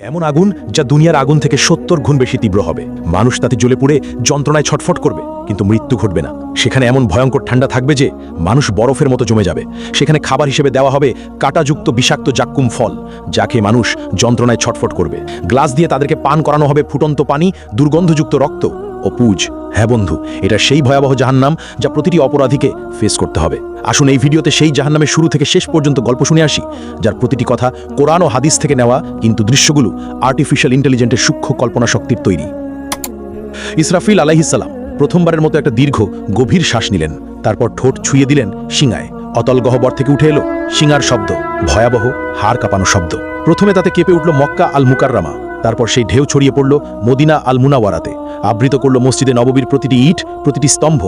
এমন আগুন যা দুনিয়ার আগুন থেকে ৭০ গুণ বেশি তীব্র হবে। মানুষ তাতে জ্বলে পুড়ে যন্ত্রণায় ছটফট করবে, কিন্তু মৃত্যু ঘটবে না। সেখানে এমন ভয়ঙ্কর ঠান্ডা থাকবে যে মানুষ বরফের মতো জমে যাবে। সেখানে খাবার হিসেবে দেওয়া হবে কাঁটাযুক্ত বিষাক্ত জাক্কুম ফল, যাকে মানুষ যন্ত্রণায় ছটফট করবে। গ্লাস দিয়ে তাদেরকে পান করানো হবে ফুটন্ত পানি, দুর্গন্ধযুক্ত রক্ত ও পুজ। হ্যাঁ বন্ধু, এটা সেই ভয়াবহ জাহান্নাম যা প্রতিটি অপরাধীকে ফেস করতে হবে। আসুন এই ভিডিওতে সেই জাহান্নামের শুরু থেকে শেষ পর্যন্ত গল্প শুনে আসি, যার প্রতিটি কথা কোরআন ও হাদিস থেকে নেওয়া, কিন্তু দৃশ্যগুলো আর্টিফিশিয়াল ইন্টেলিজেন্সের সূক্ষ্ম কল্পনা শক্তির তৈরি। ইসরাফিল আলাইহিস সালাম প্রথমবারের মতো একটা দীর্ঘ গভীর শ্বাস নিলেন, তারপর ঠোঁট ছুঁয়ে দিলেন শিঙায়। অতল গহ্বর থেকে উঠে এলো শিঙার শব্দ, ভয়াবহ হাড় কাঁপানো শব্দ। প্রথমে তাতে কেঁপে উঠল মক্কা আল মুকাররামা, তারপর সেই ঢেউ ছড়িয়ে পড়ল মদিনা আল মুনাওয়ারাতে, আবৃত করল মসজিদে নববীর প্রতিটি ইট, প্রতিটি স্তম্ভ।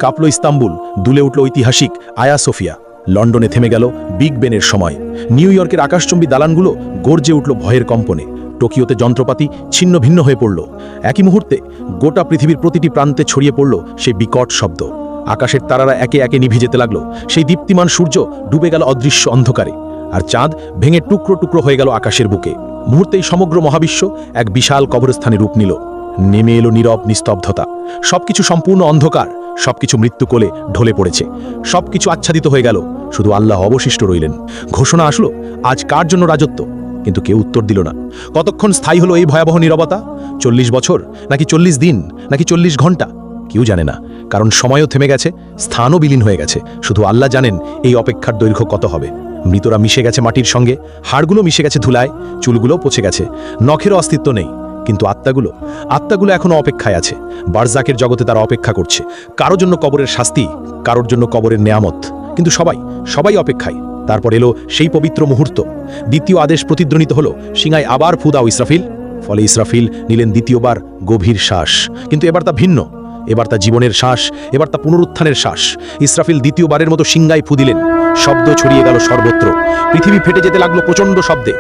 কাঁপল ইস্তাম্বুল, দুলে উঠল ঐতিহাসিক আয়া সোফিয়া। লন্ডনে থেমে গেল বিগ বেনের সময়। নিউ ইয়র্কের আকাশচুম্বী দালানগুলো গর্জে উঠল ভয়ের কম্পনে। টোকিওতে যন্ত্রপাতি ছিন্ন ভিন্ন হয়ে পড়ল। একই মুহূর্তে গোটা পৃথিবীর প্রতিটি প্রান্তে ছড়িয়ে পড়ল সেই বিকট শব্দ। আকাশের তারারা একে একে নিভে যেতে লাগলো। সেই দীপ্তিমান সূর্য ডুবে গেল অদৃশ্য অন্ধকারে, আর চাঁদ ভেঙে টুকরো টুকরো হয়ে গেল আকাশের বুকে। মুহূর্তেই সমগ্র মহাবিশ্ব এক বিশাল কবরস্থানে রূপ নিল। নেমে এলো নীরব নিস্তব্ধতা। সবকিছু সম্পূর্ণ অন্ধকার, সবকিছু মৃত্যু কোলে ঢলে পড়েছে, সবকিছু আচ্ছাদিত হয়ে গেল। শুধু আল্লাহ অবশিষ্ট রইলেন। ঘোষণা আসলো, আজ কার জন্য রাজত্ব? কিন্তু কেউ উত্তর দিল না। কতক্ষণ স্থায়ী হলো এই ভয়াবহ নীরবতা? ৪০ বছর, নাকি ৪০ দিন, নাকি ৪০ ঘন্টা? কেউ জানে না, কারণ সময়ও থেমে গেছে, স্থানও বিলীন হয়ে গেছে। শুধু আল্লাহ জানেন এই অপেক্ষার দৈর্ঘ্য কত হবে। মৃতরা মিশে গেছে মাটির সঙ্গে, হাড়গুলো মিশে গেছে ধুলায়, চুলগুলো পচে গেছে, নখেরও অস্তিত্ব নেই। কিন্তু আত্মাগুলো এখনো অপেক্ষায় আছে। বারজাকের জগতে তারা অপেক্ষা করছে, কারোর জন্য কবরের শাস্তি, কারোর জন্য কবরের নেয়ামত। কিন্তু সবাই অপেক্ষায়। তারপর এলো সেই পবিত্র মুহূর্ত। দ্বিতীয় আদেশ প্রতিধ্বনিত হলো, সিঙায় আবার ফু দাও ইসরাফিল। ফলে ইসরাফিল নিলেন দ্বিতীয়বার গভীর শ্বাস। কিন্তু এবার তা ভিন্ন, এবার তা জীবনের শ্বাস, এবার তা পুনরুত্থানের শ্বাস। ইসরাফিল দ্বিতীয়বারের মতো সিংগায় ফু দিলেন। শব্দ ছড়িয়ে গেল সর্বত্র। পৃথিবী ফেটে যেতে লাগলো প্রচণ্ড শব্দে।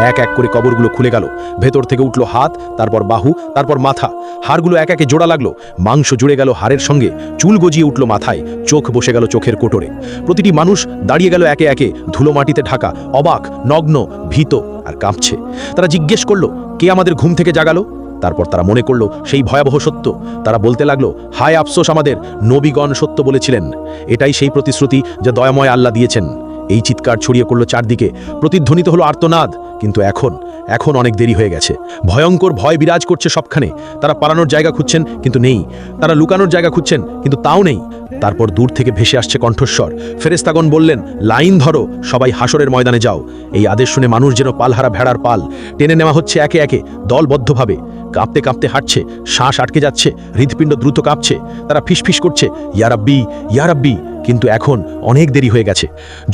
এক এক করে কবরগুলো খুলে গেল। ভেতর থেকে উঠল হাত, তারপর বাহু, তারপর মাথা। হাড়গুলো এক একে জোড়া লাগলো। মাংস জুড়ে গেল হাড়ের সঙ্গে, চুল গজিয়ে উঠল মাথায়, চোখ বসে গেল চোখের কোটরে। প্রতিটি মানুষ দাঁড়িয়ে গেল একে একে, ধুলো মাটিতে ঢাকা, অবাক, নগ্ন, ভীত আর কাঁপছে। তারা জিজ্ঞেস করলো, কে আমাদের ঘুম থেকে জাগালো? তারপর তারা মনে করল সেই ভয়াবহ সত্য। তারা বলতে লাগলো, হায় আফসোস, আমাদের নবীগণ সত্য বলেছিলেন। এটাই সেই প্রতিশ্রুতি যা দয়াময় আল্লাহ দিয়েছেন। এই চিৎকার ছড়িয়ে পড়ল চারদিকে, প্রতিধ্বনিত হলো আর্তনাদ। কিন্তু এখন অনেক দেরি হয়ে গেছে। ভয়ঙ্কর ভয় বিরাজ করছে সবখানে। তারা পালানোর জায়গা খুঁজছেন, কিন্তু নেই। তারা লুকানোর জায়গা খুঁজছেন, কিন্তু তাও নেই। তারপর দূর থেকে ভেসে আসছে কণ্ঠস্বর। ফেরেশতাগণ বললেন, লাইন ধরো, সবাই হাসরের ময়দানে যাও। এই আদেশ শুনে মানুষ যেন পালহারা ভেড়ার পাল টেনে নেওয়া হচ্ছে একে একে, দলবদ্ধভাবে। কাঁপতে কাঁপতে হাঁটছে, শ্বাস আটকে যাচ্ছে, হৃৎপিণ্ড দ্রুত কাঁপছে। তারা ফিসফিস করছে, ইয়া রাব্বি, ইয়া রাব্বি। কিন্তু এখন অনেক দেরি হয়ে গেছে।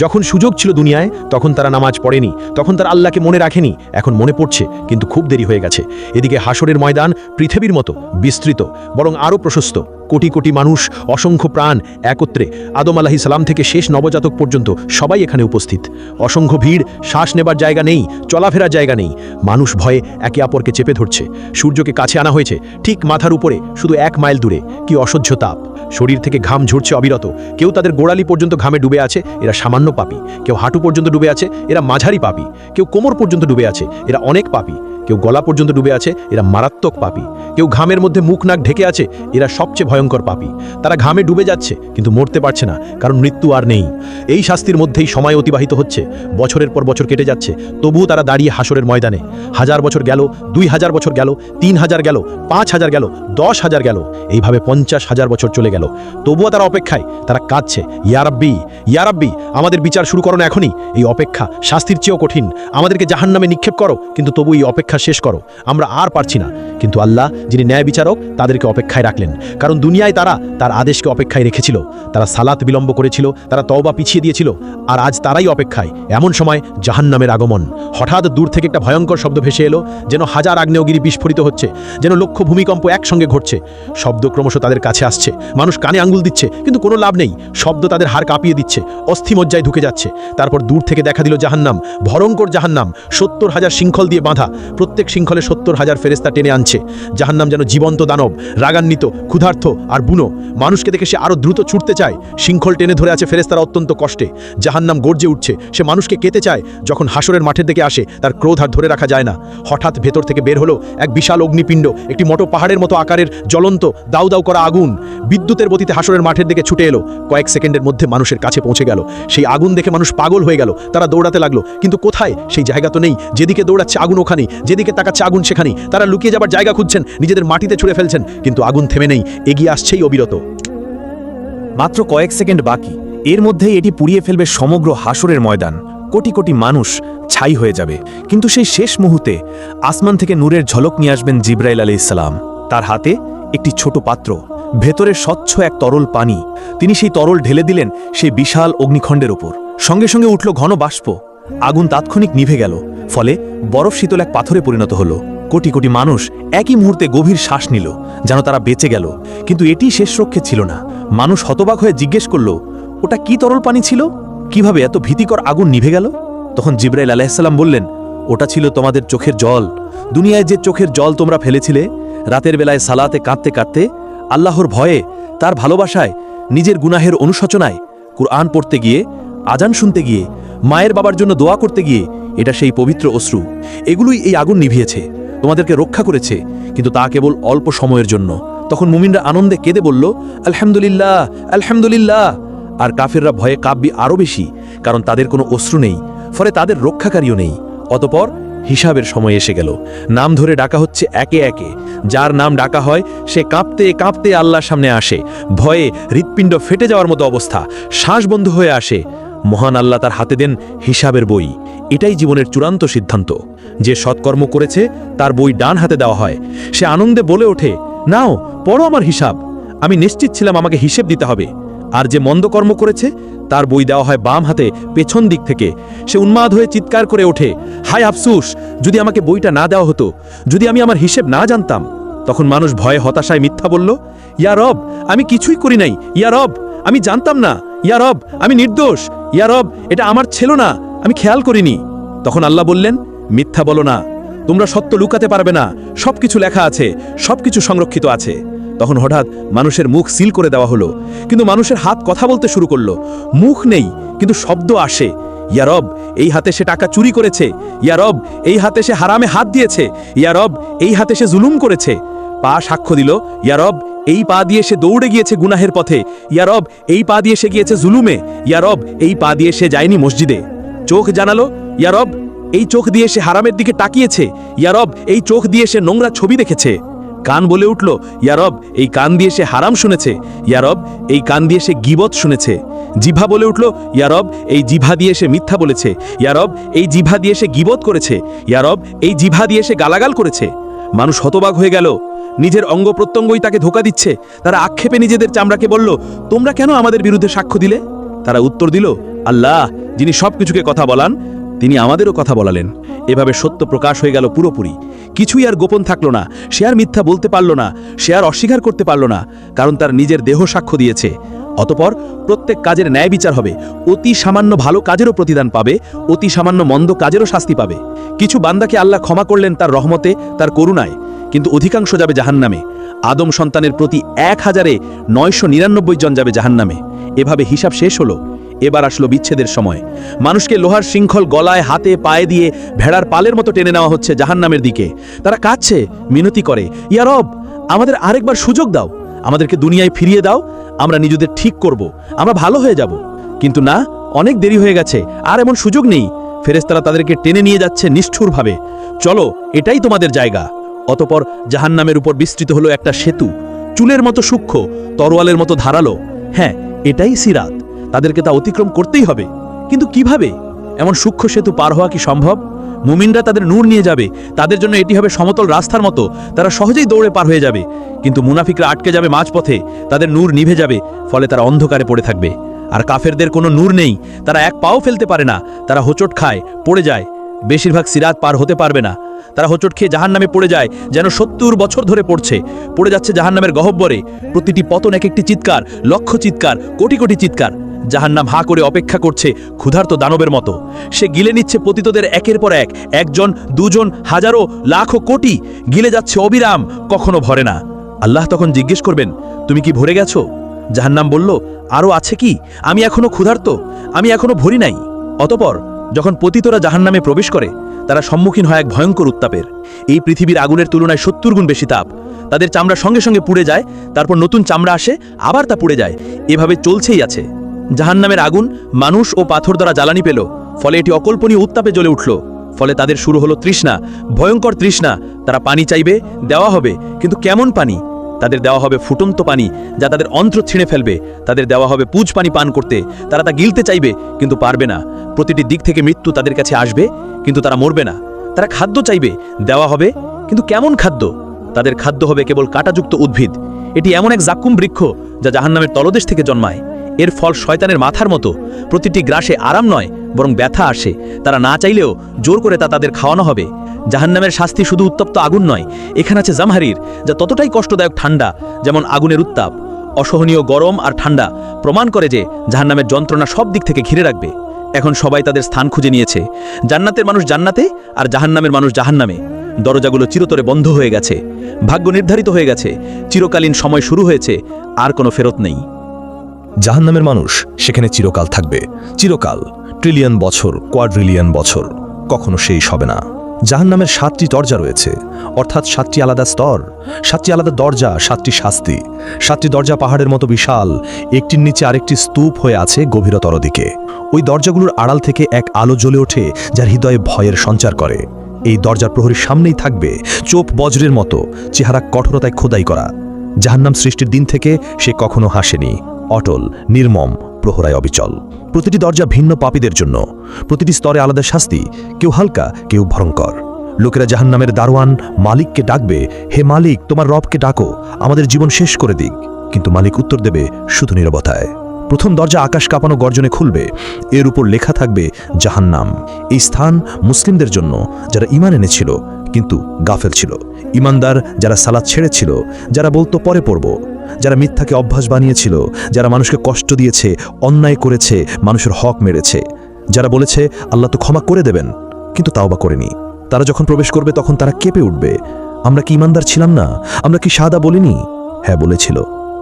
যখন সুযোগ ছিল দুনিয়ায়, তখন তারা নামাজ পড়েনি, তখন তারা আল্লাহকে মনে রাখেনি। এখন মনে পড়ছে, কিন্তু খুব দেরি হয়ে গেছে। এদিকে হাসরের ময়দান পৃথিবীর মতো বিস্তৃত, বরং আরও প্রশস্ত। কোটি কোটি মানুষ, অসংখ্য প্রাণ একত্রে, আদম আলাইহিস সালাম থেকে শেষ নবজাতক পর্যন্ত সবাই এখানে উপস্থিত। অসংখ্য ভিড়, শ্বাস নেবার জায়গা নেই, চলাফেরার জায়গা নেই। মানুষ ভয়ে একে অপরকে চেপে ধরছে। সূর্যকে কাছে আনা হয়েছে, ঠিক মাথার উপরে, শুধু 1 মাইল দূরে। কি অসহ্য তাপ! শরীর থেকে ঘাম ঝরছে অবিরত। কেউ তাদের গোড়ালি পর্যন্ত ঘামে ডুবে আছে, এরা সামান্য পাপী। কেউ হাঁটু পর্যন্ত ডুবে আছে, এরা মাঝারি পাপী। কেউ কোমর পর্যন্ত ডুবে আছে, এরা অনেক পাপী। কেউ গলা পর্যন্ত ডুবে আছে, এরা মারাত্মক পাপী। কেউ ঘামের মধ্যে মুখ নাক ঢেকে আছে, এরা সবচেয়ে ভয়ঙ্কর পাপী। তারা ঘামে ডুবে যাচ্ছে, কিন্তু মরতে পারছে না, কারণ মৃত্যু আর নেই। এই শাস্তির মধ্যেই সময় অতিবাহিত হচ্ছে। বছরের পর বছর কেটে যাচ্ছে, তবুও তারা দাঁড়িয়ে হাসরের ময়দানে। 1000 বছর গেল, 2000 বছর গেল, 3000 গেল, 5000 গেল, 10,000 গেল, এইভাবে 50,000 বছর চলে গেল। তবুও তারা অপেক্ষায়। তারা কাঁদছে, ইয়া রাব্বি, ইয়া রাব্বি, আমাদের বিচার শুরু করো না এখনই। এই অপেক্ষা শাস্তির চেয়েও কঠিন। আমাদেরকে জাহান্নামে নিক্ষেপ করো, কিন্তু তবু এই অপেক্ষা শেষ করো। আমরা আর পারছি না। কিন্তু আল্লাহ, যিনি ন্যায় বিচারক, তাদেরকে অপেক্ষায় রাখলেন। কারণ দুনিয়ায় তারা তার আদেশকে অপেক্ষায় রেখেছিল। তারা সালাত বিলম্ব করেছিল, তারা তওবা পিছিয়ে দিয়েছিল। আর আজ তারাই অপেক্ষায়। এমন সময় জাহান্নামের আগমন। হঠাৎ দূর থেকে একটা ভয়ঙ্কর শব্দ ভেসে এলো, যেন 1000 আগ্নেয়গিরি বিস্ফোরিত হচ্ছে, যেন লক্ষ ভূমিকম্প একসঙ্গে ঘটছে। শব্দ ক্রমশ তাদের কাছে আসছে। মানুষ কানে আঙ্গুল দিচ্ছে, কিন্তু কোনো লাভ নেই। শব্দ তাদের হাড় কাঁপিয়ে দিচ্ছে, অস্থিমজ্জায় ঢুকে যাচ্ছে। তারপর দূর থেকে দেখা দিল জাহান্নাম, ভয়ঙ্কর জাহান্নাম, 70,000 শৃঙ্খল দিয়ে বাঁধা। প্রত্যেক শৃঙ্খলে 70,000 ফেরেশতা টেনে আনছে। জাহান্নাম যেন জীবন্ত দানব, রাগান্বিত, ক্ষুধার্ত আর বুনো। মানুষকে দেখে সে আরো দ্রুত ছুটতে চায়। শৃঙ্খল টেনে ধরে আছে ফেরেশতারা অত্যন্ত কষ্টে। জাহান্নাম গর্জে উঠছে, সে মানুষকে কেটে চায়। যখন হাসরের মাঠের দিকে আসে, তার ক্রোধ আর ধরে রাখা যায় না। হঠাৎ ভেতর থেকে বের হলো এক বিশাল অগ্নিপিণ্ড, একটি মোটো পাহাড়ের মতো আকারের জ্বলন্ত দাউ দাউ করা আগুন। বিদ্যুতের গতিতে হাসরের মাঠের দিকে ছুটে এলো। কয়েক সেকেন্ডের মধ্যে মানুষের কাছে পৌঁছে গেল। সেই আগুন দেখে মানুষ পাগল হয়ে গেল। তারা দৌড়াতে লাগলো, কিন্তু কোথায়? সেই জায়গা তো নেই। যেদিকে দৌড়াচ্ছে আগুন ওখানেই, যেদিকে তাকাচ্ছে আগুন সেখানেই। তারা লুকিয়ে যাবার জায়গা খুঁজছেন, নিজেদের মাটিতে ছুঁড়ে ফেলছেন, কিন্তু আগুন থেমে নেই, এগিয়ে আসছেই অবিরত। মাত্র কয়েক সেকেন্ড বাকি, এর মধ্যেই এটি পুড়িয়ে ফেলবে সমগ্র হাসরের ময়দান। কোটি কোটি মানুষ ছাই হয়ে যাবে। কিন্তু সেই শেষ মুহূর্তে আসমান থেকে নূরের ঝলক নিয়ে আসবেন জিবরাইল আলাইহিস সালাম। তার হাতে একটি ছোট পাত্র, ভেতরে স্বচ্ছ এক তরল পানি। তিনি সেই তরল ঢেলে দিলেন সেই বিশাল অগ্নিখণ্ডের ওপর। সঙ্গে সঙ্গে উঠল ঘন বাষ্প। আগুন তাৎক্ষণিক নিভে গেল, ফলে বরফ শীতল এক পাথরে পরিণত হলো। কোটি কোটি মানুষ একই মুহূর্তে গভীর শ্বাস নিল, যেন তারা বেঁচে গেল। কিন্তু এটি শেষ রক্ষে ছিল না। মানুষ হতবাক হয়ে জিজ্ঞেস করল, ওটা কি তরল পানি ছিল? কিভাবে এত ভীতিকর আগুন নিভে গেল? তখন জিবরাইল আলাইহিস সালাম বললেন, ওটা ছিল তোমাদের চোখের জল। দুনিয়ায় যে চোখের জল তোমরা ফেলেছিলে, রাতের বেলায় সালাতে কাঁদতে কাঁদতে, আল্লাহর ভয়ে, তার ভালোবাসায়, নিজের গুনাহের অনুশোচনায়, কুরআন পড়তে গিয়ে, আজান শুনতে গিয়ে, মায়ের বাবার জন্য দোয়া করতে গিয়ে, এটা সেই পবিত্র অশ্রু। এগুলোই এই আগুন নিভিয়েছে, তোমাদেরকে রক্ষা করেছে, কিন্তু তা কেবল অল্প সময়ের জন্য। তখন মুমিনরা আনন্দে কেঁদে বলল, আলহামদুলিল্লাহ, আলহামদুলিল্লাহ। আর কাফেররা ভয়ে কাঁপবে আরও বেশি, কারণ তাদের কোনো অশ্রু নেই, ফলে তাদের রক্ষাকারীও নেই। অতপর হিসাবের সময় এসে গেল। নাম ধরে ডাকা হচ্ছে একে একে। যার নাম ডাকা হয় সে কাঁপতে কাঁপতে আল্লাহর সামনে আসে। ভয়ে হৃৎপিণ্ড ফেটে যাওয়ার মতো অবস্থা, শ্বাস বন্ধ হয়ে আসে। মহান আল্লাহ তার হাতে দেন হিসাবের বই। এটাই জীবনের চূড়ান্ত সিদ্ধান্ত। যে সৎকর্ম করেছে তার বই ডান হাতে দেওয়া হয়। সে আনন্দে বলে ওঠে, নাও পড়ো আমার হিসাব, আমি নিশ্চিত ছিলাম আমাকে হিসেব দিতে হবে। আর যে মন্দ কর্ম করেছে তার বই দেওয়া হয় বাম হাতে, পেছন দিক থেকে। সে উন্মাদ হয়ে চিৎকার করে ওঠে, হায় আফসোস, যদি আমাকে বইটা না দেওয়া হতো, যদি আমি আমার হিসেব না জানতাম। তখন মানুষ ভয়ে হতাশায় মিথ্যা বলল, ইয়া রব, আমি কিছুই করি নাই, ইয়া রব, আমি জানতাম না, ইয়া রব, আমি নির্দোষ, ইয়া রব, এটা আমার ছিল না, আমি খেয়াল করিনি। তখন আল্লাহ বললেন, মিথ্যা বলো না, তোমরা সত্য লুকাতে পারবে না, সবকিছু লেখা আছে, সবকিছু সংরক্ষিত আছে। তখন হঠাৎ মানুষের মুখ সিল করে দেওয়া হলো, কিন্তু মানুষের হাত কথা বলতে শুরু করলো। মুখ নেই, কিন্তু শব্দ আসে, ইয়া রব, এই হাতে সে টাকা চুরি করেছে, ইয়া রব, এই হাতে সে হারামে হাত দিয়েছে, ইয়া রব, এই হাতে সে জুলুম করেছে। পা সাক্ষ্য দিল, ইয়া রব, এই পা দিয়ে সে দৌড়ে গিয়েছে গুনাহের পথে, ইয়া রব, এই পা দিয়ে সে গিয়েছে জুলুমে, ইয়া রব, এই পা দিয়ে সে যায়নি মসজিদে। চোখ জানালো, ইয়া রব, এই চোখ দিয়ে সে হারামের দিকে তাকিয়েছে, ইয়া রব, এই চোখ দিয়ে সে নোংরা ছবি দেখেছে। কান বলে উঠল, ইয়া রব, এই কান দিয়ে সে হারাম শুনেছে, ইয়া রব, এই কান দিয়ে সে গীবত শুনেছে। জিভা বলে উঠল, ইয়া রব, এই জিভা দিয়ে সে মিথ্যা বলেছে, ইয়া রব, এই জিভা দিয়ে সে গীবত করেছে, ইয়া রব, এই জিভা দিয়ে সে গালাগাল করেছে। মানুষ হতবাক হয়ে গেল, নিজের অঙ্গ প্রত্যঙ্গই তাকে ধোঁকা দিচ্ছে। তারা আক্ষেপে নিজেদের চামড়াকে বলল, তোমরা কেন আমাদের বিরুদ্ধে সাক্ষ্য দিলে? তারা উত্তর দিল, আল্লাহ যিনি সবকিছুকে কথা বলান, তিনি আমাদেরও কথা বলালেন। এভাবে সত্য প্রকাশ হয়ে গেল পুরোপুরি। কিছুই আর গোপন থাকলো না। সে আর মিথ্যা বলতে পারল না, সে আর অস্বীকার করতে পারল না, কারণ তার নিজের দেহ সাক্ষ্য দিয়েছে। অতপর প্রত্যেক কাজের ন্যায় বিচার হবে। অতি সামান্য ভালো কাজেরও প্রতিদান পাবে, অতি সামান্য মন্দ কাজেরও শাস্তি পাবে। কিছু বান্দাকে আল্লাহ ক্ষমা করলেন তার রহমতে, তার করুণায়, কিন্তু অধিকাংশ যাবে জাহান্নামে। আদম সন্তানের প্রতি ১,৯৯৯ জন যাবে জাহান্নামে। এভাবে হিসাব শেষ হলো। এবার আসলো বিচ্ছেদের সময়। মানুষকে লোহার শৃঙ্খল গলায়, হাতে, পায়ে দিয়ে ভেড়ার পালের মতো টেনে নেওয়া হচ্ছে জাহান্নামের দিকে। তারা কাঁদছে, মিনতি করে, ইয়া রব, আমাদের আরেকবার সুযোগ দাও, আমাদেরকে দুনিয়ায় ফিরিয়ে দাও, আমরা নিজেদের ঠিক করব, আমরা ভালো হয়ে যাব। কিন্তু না, অনেক দেরি হয়ে গেছে, আর এমন সুযোগ নেই। ফেরেশতারা তাদেরকে টেনে নিয়ে যাচ্ছে নিষ্ঠুরভাবে। চলো, এটাই তোমাদের জায়গা। অতপর জাহান্নামের উপর বিস্তৃত হলো একটা সেতু, চুলের মতো সূক্ষ্ম, তরোয়ালের মতো ধারালো। হ্যাঁ, এটাই সিরাত। তাদেরকে তা অতিক্রম করতেই হবে। কিন্তু কিভাবে? এমন সূক্ষ্ম সেতু পার হওয়া কি সম্ভব? মুমিনরা তাদের নূর নিয়ে যাবে, তাদের জন্য এটি হবে সমতল রাস্তার মতো, তারা সহজেই দৌড়ে পার হয়ে যাবে। কিন্তু মুনাফিকরা আটকে যাবে মাঝপথে, তাদের নূর নিভে যাবে, ফলে তারা অন্ধকারে পড়ে থাকবে। আর কাফেরদের কোনো নূর নেই, তারা এক পাও ফেলতে পারে না, তারা হোঁচট খায়, পড়ে যায়। বেশিরভাগ সিরাত পার হতে পারবে না। তারা হোঁচট খেয়ে জাহান্নামে পড়ে যায়, যেন ৭০ বছর ধরে পড়ে যাচ্ছে জাহান্নামের গহ্বরে। প্রতিটি পতন এক একটি চিৎকার, লক্ষ চিৎকার, কোটি কোটি চিৎকার। জাহান্নাম হা করে অপেক্ষা করছে ক্ষুধার্ত দানবের মতো। সে গিলে নিচ্ছে পতিতদের একের পর এক, একজন, দুজন, হাজারো, লাখো, কোটি গিলে যাচ্ছে অবিরাম, কখনো ভরে না। আল্লাহ তখন জিজ্ঞেস করবেন, তুমি কি ভরে গেছো? জাহান্নাম বলল, আরও আছে কি, আমি এখনো ক্ষুধার্ত, আমি এখনো ভরি নাই। অতপর যখন পতিতরা জাহান্নামে প্রবেশ করে, তারা সম্মুখীন হয় এক ভয়ঙ্কর উত্তাপের। এই পৃথিবীর আগুনের তুলনায় ৭০ গুণ বেশি তাপ। তাদের চামড়া সঙ্গে সঙ্গে পুড়ে যায়, তারপর নতুন চামড়া আসে, আবার তা পুড়ে যায়, এভাবে চলছেই আছে। জাহান্নামের আগুন মানুষ ও পাথর দ্বারা জ্বালানি পেল, ফলে এটি অকল্পনীয় উত্তাপে জ্বলে উঠল। ফলে তাদের শুরু হলো তৃষ্ণা, ভয়ঙ্কর তৃষ্ণা। তারা পানি চাইবে, দেওয়া হবে, কিন্তু কেমন পানি? তাদের দেওয়া হবে ফুটন্ত পানি, যা তাদের অন্ত্র ছিঁড়ে ফেলবে। তাদের দেওয়া হবে পুজ পানি পান করতে, তারা তা গিলতে চাইবে কিন্তু পারবে না। প্রতিটি দিক থেকে মৃত্যু তাদের কাছে আসবে, কিন্তু তারা মরবে না। তারা খাদ্য চাইবে, দেওয়া হবে, কিন্তু কেমন খাদ্য? তাদের খাদ্য হবে কেবল কাঁটাযুক্ত উদ্ভিদ। এটি এমন এক জাক্কুম বৃক্ষ যা জাহান্নামের তলদেশ থেকে জন্মায়। এর ফল শয়তানের মাথার মতো। প্রতিটি গ্রাসে আরাম নয়, বরং ব্যথা আসে। তারা না চাইলেও জোর করে তা তাদের খাওয়ানো হবে। জাহান্নামের শাস্তি শুধু উত্তপ্ত আগুন নয়, এখানে আছে জামহারির, যা ততটাই কষ্টদায়ক ঠান্ডা যেমন আগুনের উত্তাপ। অসহনীয় গরম আর ঠান্ডা প্রমাণ করে যে জাহান্নামের যন্ত্রণা সব দিক থেকে ঘিরে রাখবে। এখন সবাই তাদের স্থান খুঁজে নিয়েছে। জান্নাতের মানুষ জান্নাতে, আর জাহান্নামের মানুষ জাহান্নামে। দরজাগুলো চিরতরে বন্ধ হয়ে গেছে, ভাগ্য নির্ধারিত হয়ে গেছে, চিরকালীন সময় শুরু হয়েছে, আর কোনো ফেরত নেই। জাহান্নামের মানুষ সেখানে চিরকাল থাকবে, চিরকাল, ট্রিলিয়ন বছর, কোয়াড্রিলিয়ন বছর, কখনো শেষ হবে না। জাহান্নামের 7টি দরজা রয়েছে, অর্থাৎ 7টি আলাদা স্তর, 7টি আলাদা দরজা, 7টি শাস্তি। 7টি দরজা পাহাড়ের মতো বিশাল, একটির নিচে আরেকটি স্তূপ হয়ে আছে গভীরতর দিকে। ওই দরজাগুলোর আড়াল থেকে এক আলো জ্বলে ওঠে, যার হৃদয়ে ভয়ের সঞ্চার করে। এই দরজার প্রহরীর সামনেই থাকবে চোপ বজ্রের মতো, চেহারা কঠোরতায় খোদাই করা। জাহান্নাম সৃষ্টির দিন থেকে সে কখনো হাসেনি, অটল, নির্মম, প্রহরায় অবিচল। প্রতিটি দরজা ভিন্ন পাপীদের জন্য, প্রতিটি স্তরে আলাদা শাস্তি, কেউ হালকা, কেউ ভয়ঙ্কর। লোকেরা জাহান্নামের দারোয়ান মালিককে ডাকবে, হে মালিক, তোমার রবকে ডাকো, আমাদের জীবন শেষ করে দিক। কিন্তু মালিক উত্তর দেবে শুধু নীরবতায়। প্রথম দরজা আকাশ কাঁপানো গর্জনে খুলবে, এর উপর লেখা থাকবে জাহান্নাম। এই স্থান মুসলিমদের জন্য, যারা ঈমান এনেছিল কিন্তু গাফেল ছিল, ঈমানদার যারা সালাত ছেড়েছিল, যারা বলতো পরে পড়ব, যারা মিথ্যাকে অভ্যাস বানিয়েছিল, যারা মানুষকে কষ্ট দিয়েছে, অন্যায় করেছে, মানুষের হক মেরেছে, যারা বলেছে আল্লাহ তো ক্ষমা করে দেবেন কিন্তু তাওবা করেনি। তারা যখন প্রবেশ করবে তখন তারা কেঁপে উঠবে, আমরা কি ঈমানদার ছিলাম না? আমরা কি শাহাদা বলিনি? হ্যাঁ বলেছিল,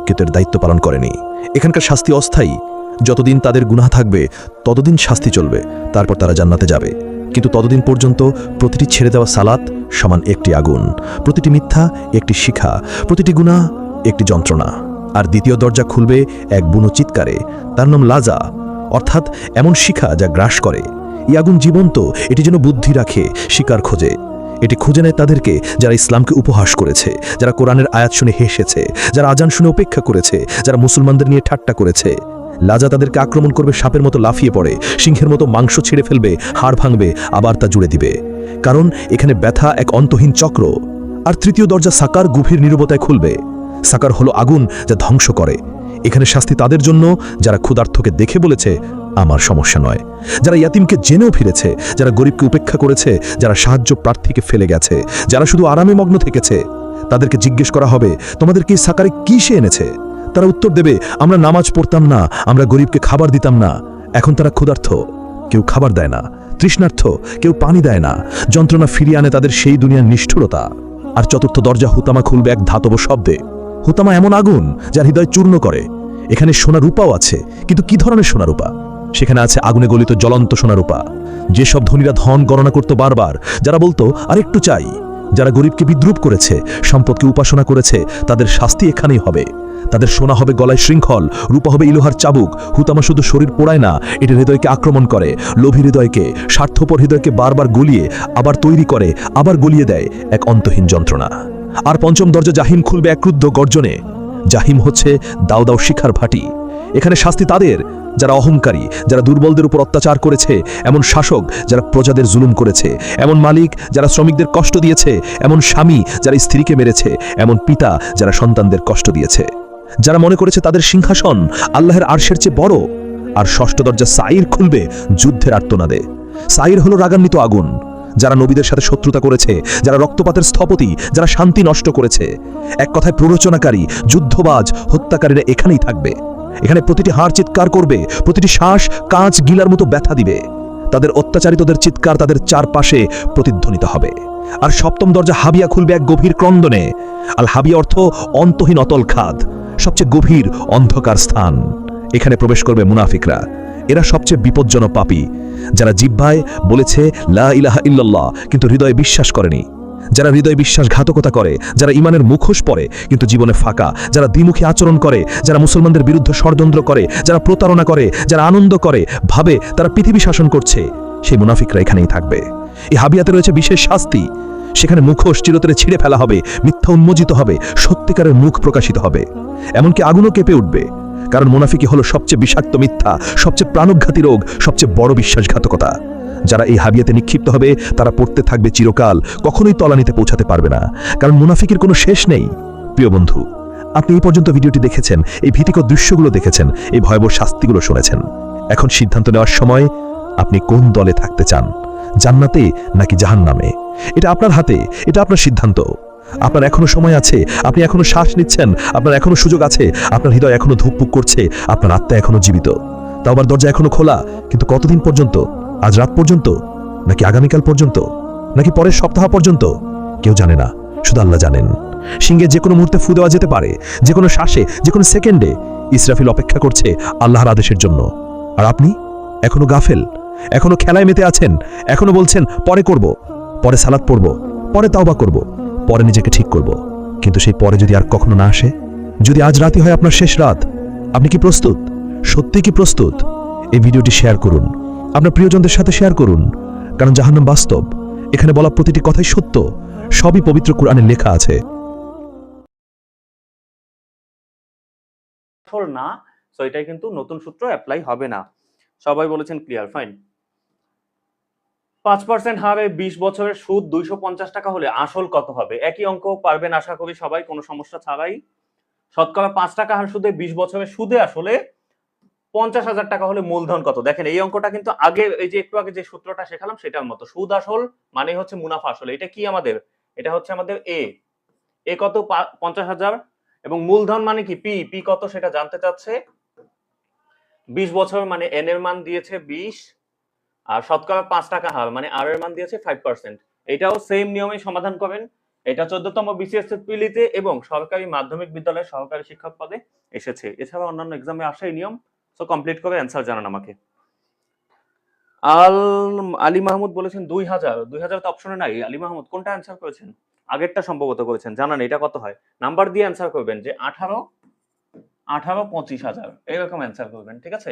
কিন্তু এর দায়িত্ব পালন করেনি। এখানকার শাস্তি অস্থায়ী, যতদিন তাদের গুনাহ থাকবে ততদিন শাস্তি চলবে, তারপর তারা জান্নাতে যাবে। কিন্তু ততদিন পর্যন্ত প্রতিটি ছেড়ে দেওয়া সালাত সমান একটি আগুন, প্রতিটি মিথ্যা একটি শিখা, প্রতিটি গুনাহ একটি যন্ত্রণা। আর দ্বিতীয় দরজা খুলবে এক বুনো চিৎকারে, তার নাম লাজা, অর্থাৎ এমন শিখা যা গ্রাস করে। এই আগুন জীবন্ত, এটি যেন বুদ্ধি রাখে, শিকার খোঁজে। এটি খুঁজে নেয় তাদেরকে যারা ইসলামকে উপহাস করেছে, যারা কোরআনের আয়াত শুনে হেসেছে, যারা আজান শুনে উপেক্ষা করেছে, যারা মুসলমানদের নিয়ে ঠাট্টা করেছে। লাজা তাদেরকে আক্রমণ করবে, সাপের মতো লাফিয়ে পড়ে, সিংহের মতো মাংস ছিঁড়ে ফেলবে, হাড় ভাঙবে, আবার তা জুড়ে দিবে। কারণ এখানে ব্যথা এক অন্তহীন চক্র। আর তৃতীয় দরজা সাকার গভীর নীরবতায় খুলবে। সাকার হলো আগুন যা ধ্বংস করে। এখানে শাস্তি তাদের জন্য যারা ক্ষুধার্তকে দেখে বলেছে আমার সমস্যা নয়, যারা ইয়াতিমকে জেনেও ফিরেছে, যারা গরিবকে উপেক্ষা করেছে, যারা সাহায্য প্রার্থীকে ফেলে গেছে, যারা শুধু আরামে মগ্ন থেকেছে। তাদেরকে জিজ্ঞেস করা হবে, তোমাদেরকে এই সাকারে কি সে এনেছে? তারা উত্তর দেবে, আমরা নামাজ পড়তাম না, আমরা গরিবকে খাবার দিতাম না। এখন তারা ক্ষুধার্ত, কেউ খাবার দেয় না, তৃষ্ণার্থ, কেউ পানি দেয় না। যন্ত্রণা ফিরিয়ে আনে তাদের সেই দুনিয়ার নিষ্ঠুরতা। আর চতুর্থ দরজা হুতামা খুলবে এক ধাতব শব্দে। হুতামা এমন আগুন যার হৃদয় চূর্ণ করে। এখানে সোনা রূপাও আছে, কিন্তু কি ধরনের সোনা রূপা? সেখানে আছে আগুনে গলিত জ্বলন্ত সোনা রূপা। যেসব ধনীরা ধন গণনা করত বারবার, যারা বলতো আরেকটু চাই, যারা গরিবকে বিদ্রুপ করেছে, সম্পদকে উপাসনা করেছে, তাদের শাস্তি এখানেই হবে। তাদের সোনা হবে গলায় শৃঙ্খল, রূপা হবে ইলোহার চাবুক। হুতামা শুধু শরীর পোড়ায় না, এটি হৃদয়কে আক্রমণ করে, লোভী হৃদয়কে, স্বার্থপর হৃদয়কে বারবার গলিয়ে আবার তৈরি করে, আবার গলিয়ে দেয় এক অন্তহীন যন্ত্রণা। আর পঞ্চম দরজা জাহিম খুলবে এক ক্রুদ্ধ গর্জনে। জাহিম হচ্ছে দাও দাও শিখার ভাটি। এখানে শাস্তি তাদের যারা অহংকারী, যারা দুর্বলদের উপর অত্যাচার করেছে, এমন শাসক যারা প্রজাদের জুলুম করেছে, এমন মালিক যারা শ্রমিকদের কষ্ট দিয়েছে, এমন স্বামী যারা স্ত্রীকে মেরেছে, এমন পিতা যারা সন্তানদের কষ্ট দিয়েছে, যারা মনে করেছে তাদের সিংহাসন আল্লাহর আরশের চেয়ে বড়। আর ষষ্ঠ দরজা সাইর খুলবে যুদ্ধের আর্তনাদে। সাইর হলো রাগান্বিত আগুন, যারা নবীদের সাথে শত্রুতা করেছে, যারা রক্তপাতের স্থপতি, যারা শান্তি নষ্ট করেছে। এক কথায় প্ররোচনাকারী, যুদ্ধবাজ, হত্যাকারীরা এখানেই থাকবে। এখানে প্রতিটি হাড় চিৎকার করবে, প্রতিটি শ্বাস কাঁচ গিলার মতো ব্যথা দিবে। তাদের অত্যাচারিতদের চিৎকার তাদের চারপাশে প্রতিধ্বনিত হবে। আর সপ্তম দরজা হাবিয়া খুলবে এক গভীর ক্রন্দনে। আল হাবিয়া অর্থ অন্তহীন অতল খাদ, সবচেয়ে গভীর অন্ধকার স্থান। এখানে প্রবেশ করবে মুনাফিকরা। এরা সবচেয়ে বিপজ্জনক পাপী, যারা জিহ্বায় বলেছে লা ইলাহা ইল্লাল্লাহ কিন্তু হৃদয়ে বিশ্বাস করেনি, যারা হৃদয় বিশ্বাসঘাতকতা করে, যারা ইমানের মুখোশ পরে কিন্তু জীবনে ফাঁকা, যারা দ্বিমুখী আচরণ করে, যারা মুসলমানদের বিরুদ্ধে ষড়যন্ত্র করে, যারা প্রতারণা করে, যারা আনন্দ করে, ভাবে তারা পৃথিবী শাসন করছে, সেই মুনাফিকরা এখানেই থাকবে। এই হাবিয়াতে রয়েছে বিশেষ শাস্তি। সেখানে মুখোশ চিরতরে ছিঁড়ে ফেলা হবে, মিথ্যা উন্মোচিত হবে, সত্যিকারের মুখ প্রকাশিত হবে, এমনকি আগুনও কেঁপে উঠবে। কারণ মুনাফিকি হলো সবচেয়ে বিষাক্ত মিথ্যা, সবচেয়ে প্রাণঘাতী রোগ, সবচেয়ে বড় বিশ্বাসঘাতকতা। যারা এই হাবিয়াতে নিক্ষিপ্ত হবে তারা পড়তে থাকবে চিরকাল, কখনোই তলানিতে পৌঁছাতে পারবে না, কারণ মুনাফিকের কোনো শেষ নেই। প্রিয় বন্ধু, আপনি এই পর্যন্ত ভিডিওটি দেখেছেন, এই ভীতিকর দৃশ্যগুলো দেখেছেন, এই ভয়াবহ শাস্তিগুলো শুনেছেন। এখন সিদ্ধান্ত নেওয়ার সময়, আপনি কোন দলে থাকতে চান, জান্নাতে নাকি জাহান্নামে? এটা আপনার হাতে, এটা আপনার সিদ্ধান্ত। আপনার এখনো সময় আছে, আপনি এখনো শ্বাস নিচ্ছেন, আপনার এখনো সুযোগ আছে, আপনার হৃদয় এখনো ধুকপুক করছে, আপনার আত্মা এখনো জীবিত। তাওবার দরজা এখনো খোলা, কিন্তু কতদিন পর্যন্ত? আজ রাত পর্যন্ত, নাকি আগামীকাল পর্যন্ত, নাকি পরের সপ্তাহ পর্যন্ত? কেউ জানে না, শুধু আল্লাহ জানেন। সিংহে যে কোনো মুহূর্তে ফু দেওয়া যেতে পারে, যে কোনো শ্বাসে, যে কোনো সেকেন্ডে। ইসরাফিল অপেক্ষা করছে আল্লাহর আদেশের জন্য। আর আপনি এখনো গাফেল, এখনো খেলায় মেতে আছেন, এখনো বলছেন পরে করব, পরে সালাত পড়ব, পরে তাওবা করব, পরে নিজেকে ঠিক করব। কিন্তু সেই পরে যদি আর কখনো না আসে, যদি আজ রাতই হয় আপনার শেষ রাত, আপনি কি প্রস্তুত? সত্যি কি প্রস্তুত? এই ভিডিওটি শেয়ার করুন, আপনার প্রিয়জনদের সাথে শেয়ার করুন, কারণ জাহান্নাম বাস্তব। এখানে বলা প্রতিটি কথাই সত্য, সবই পবিত্র কোরআনে লেখা আছে। না, সো এটাই কিন্তু নতুন সূত্র অ্যাপ্লাই হবে না। সবাই বলেছেন ক্লিয়ার, ফাইন। 5% হারে 20 বছরের সুদ 250 টাকা হলে আসল কত হবে? একই অঙ্ক পারবেন আশা করি সবাই, কোনো সমস্যা ছাড়াই। শতকরা 5 টাকা হার সুদে 20 বছরের সুদে আসলে 50,000 টাকা হলে মূলধন কত? দেখেন এই অঙ্কটা কিন্তু আগে এই যে একটু আগে যে সূত্রটা শেখালাম সেটার মতো। সুদ আসল মানে হচ্ছে মুনাফা আসল। এটা কি আমাদের? এটা হচ্ছে আমাদের এ কত? 50,000। এবং মূলধন মানে কি? পি কত সেটা জানতে চাচ্ছে। 20 বছর মানে এন এর মান দিয়েছে 20, আর শতকরা 5 টাকা হার মানে আর এর মান দিয়েছে 5%। এটাও সেম নিয়মে সমাধান করেন। এটা 14তম বিসিএস পিলিতে এবং সরকারি মাধ্যমিক বিদ্যালয়ের সহকারী শিক্ষক পদে এসেছে। এছাড়া অন্যান্য এক্সামে আসে এই নিয়ম। সো কমপ্লিট করে অ্যান্সার জানান আমাকে। আলী মাহমুদ বলেছেন 2000। 2000 তো অপশনে নাই। আলী মাহমুদ কোনটা অ্যান্সার করেছেন? আগেরটা সম্ভবত করেছেন। জানান এটা কত হয়। নাম্বার দিয়ে অ্যান্সার করবেন, যে 18, 25,000 এরকম অ্যান্সার করবেন, ঠিক আছে?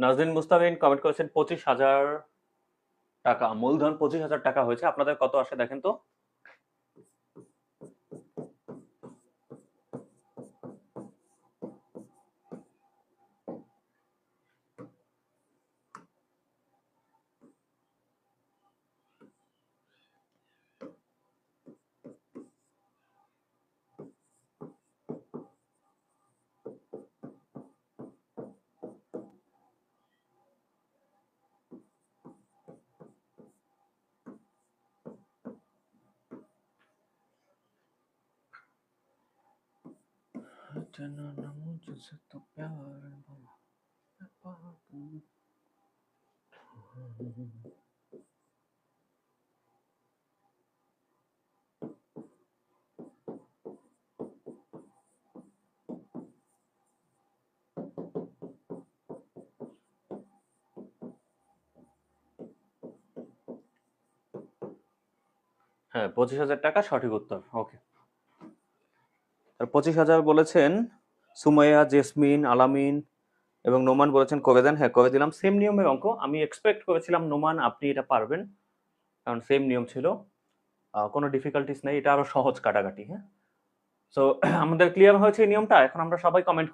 নাজরিন মুস্তাফিন কমেন্ট করেছেন 25,000 টাকা। মূলধন 25,000 টাকা হয়েছে। আপনাদের কত আসে দেখেন তো। হ্যাঁ, 25,000 টাকা সঠিক উত্তর। ওকে, 25,000 বলেছেন সুমাইয়া, জেসমিন, আলামিন এবং নোমান বলেছেন করে দেন। হ্যাঁ, করে দিলাম। সেম নিয়মের অঙ্ক। আমি এক্সপেক্ট করেছিলাম নোমান আপনি এটা পারবেন, কারণ সেম নিয়ম ছিল। কোনো ডিফিকাল্টিস নেই, এটা আরো সহজ কাটাকাটি। হ্যাঁ, সো আমাদের ক্লিয়ার হয়েছে এই নিয়মটা। এখন আমরা সবাই কমেন্ট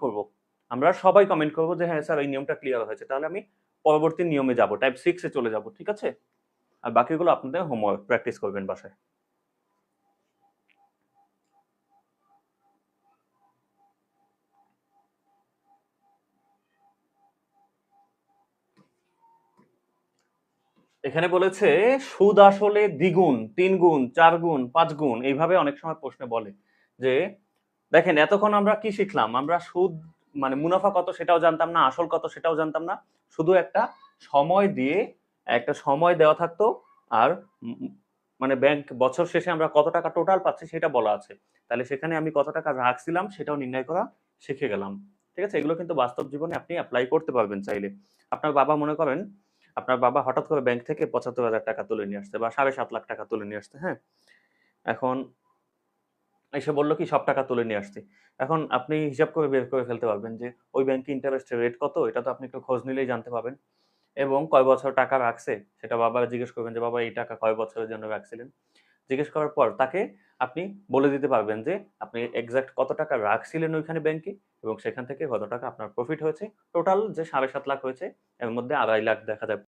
করব, যে হ্যাঁ স্যার এই নিয়মটা ক্লিয়ার হয়েছে। তাহলে আমি পরবর্তী নিয়মে যাব, টাইপ 6 এ চলে যাব। ঠিক আছে, আর বাকিগুলো আপনাদের হোমওয়ার্ক প্র্যাকটিস করবেন বাসায়। এখানে বলেছে সুদ আসলে দ্বিগুণ, 3 গুণ, 4 গুণ, 5 গুণ, এইভাবে অনেক সময় প্রশ্নে বলে যে দেখেন এতক্ষণ আমরা কি শিখলাম? আমরা সুদ মানে মুনাফা কত সেটাও জানতাম না, আসল কত সেটাও জানতাম না। শুধু একটা সময় দিয়ে একটা সময় দেওয়া থাকতো, আর মানে ব্যাংক বছর শেষে আমরা কত টাকা টোটাল পাচ্ছি সেটা বলা আছে। তাহলে সেখানে আমি কত টাকা রাখছিলাম সেটাও নির্ণয় করা শিখে গেলাম। ঠিক আছে, এগুলো কিন্তু বাস্তব জীবনে আপনি অ্যাপ্লাই করতে পারবেন চাইলে। আপনার বাবা মনে করেন আপনার বাবা হঠাৎ করে ব্যাংক থেকে 75,000 টাকা তুলে নিয়ে আসছে বা 7.5 লাখ টাকা তুলে নিয়ে আসছে। হ্যাঁ, এখন এসে বললো কি সব টাকা তুলে নিয়ে আসছি। এখন আপনি হিসাব করে বের করে ফেলতে পারবেন যে ওই ব্যাংকে ইন্টারেস্ট রেট কত, এটা তো আপনি একটু খোঁজ নিলেই জানতে পারবেন। এবং কয় বছর টাকা রাখছে সেটা বাবা জিজ্ঞেস করবেন যে বাবা এই টাকা কয় বছরের জন্য রাখছিলেন। জিজ্ঞেস করার পর তাকে আপনি বলে দিতে পারবেন যে আপনি এক্সাক্ট কত টাকা রাখছিলেন ওইখানে ব্যাংকে এবং সেখান থেকে কত টাকা আপনার প্রফিট হয়েছে। টোটাল যে 7.5 লাখ হয়েছে এর মধ্যে 2.5 লাখ দেখা যায়